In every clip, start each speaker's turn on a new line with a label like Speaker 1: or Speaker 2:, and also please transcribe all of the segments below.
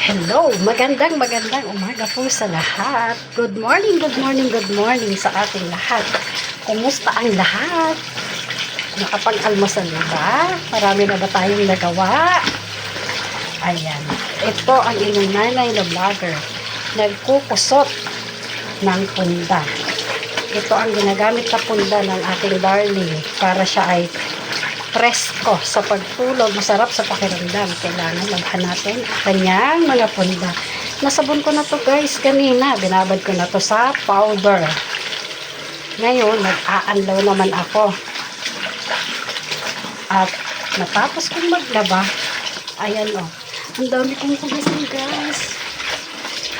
Speaker 1: Hello, magandang umaga po sa lahat. Good morning sa ating lahat. Kumusta ang lahat? Nakapag-almusal na ba? Marami na ba tayong nagawa? Ayan, ito ang inyong nanay na vlogger. Nagkukusot ng punda. Ito ang ginagamit na punda ng ating darling para siya ay presko sa pagtulog, masarap sa pakiramdam. Kailangan labhan natin kanyang mga punda. Nasabon ko na to guys kanina, binabad ko na to sa powder. Ngayon nag-aanlaw naman ako, at natapos kong maglaba, ayan o, ang dami kong hugasan guys.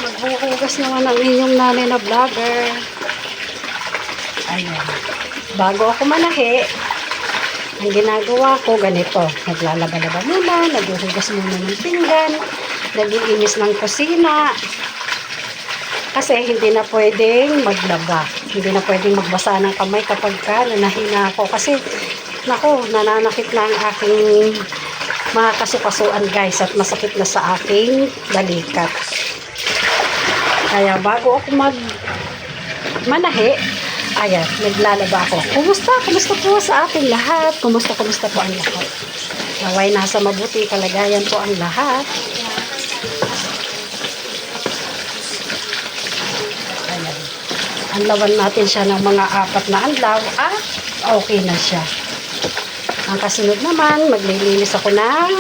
Speaker 1: Maghuhugas naman ang inyong nanay na vlogger. Ayan, bago ako manahi, ang ginagawa ko ganito, naglalaba-laba muna, naghuhugas muna ng pinggan, nag-iinis ng kusina, kasi hindi na pwedeng maglaba, hindi na pwedeng magbasa ng kamay kapag ka nanahina ako, kasi naku, nananakit na ang aking mga kasukasuan guys, at masakit na sa aking balikat. Kaya bago ako manahi, ayan, naglalaba ako. Kumusta po sa ating lahat? Kumusta po ang lahat? Naway nasa mabuti kalagayan po ang lahat. Ayan. Anlawan natin siya ng mga 4 na anlaw at okay na siya. Ang kasunod naman, maglilinis ako ng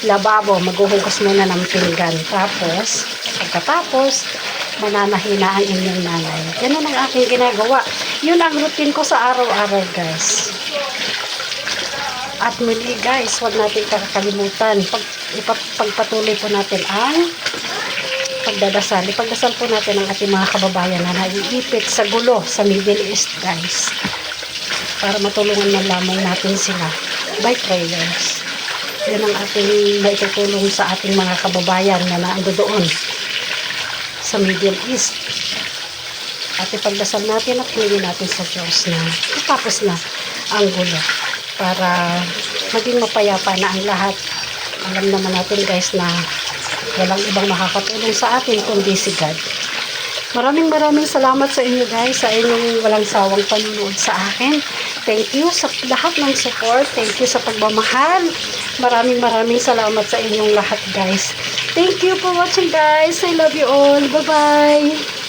Speaker 1: lababo. Maghuhugas muna ng pinggan. Tapos, pagkatapos, mananahina ang inyong nanay. Ganun ang aking ginagawa. Yun ang routine ko sa araw-araw guys. At muli guys, huwag natin kakalimutan. Pagpatuloy po natin ang pagdadasal. Ipagdasal po natin ang ating mga kababayan na naiipit sa gulo sa Middle East guys. Para matulungan na lamang natin sila by prayers. Yun ang ating maitutulong sa ating mga kababayan na naando doon sa Middle East. At ipagdasal natin at hingin natin sa Diyos na tapos na ang gulo para maging mapayapa na ang lahat. Alam naman natin guys na walang ibang makakatulong sa atin kundi si God. Maraming salamat sa inyo guys, sa inyong walang sawang panunood sa akin. Thank you sa lahat ng support. Thank you sa pagmamahal. Maraming salamat sa inyong lahat guys. Thank you for watching guys. I love you all. Bye-bye.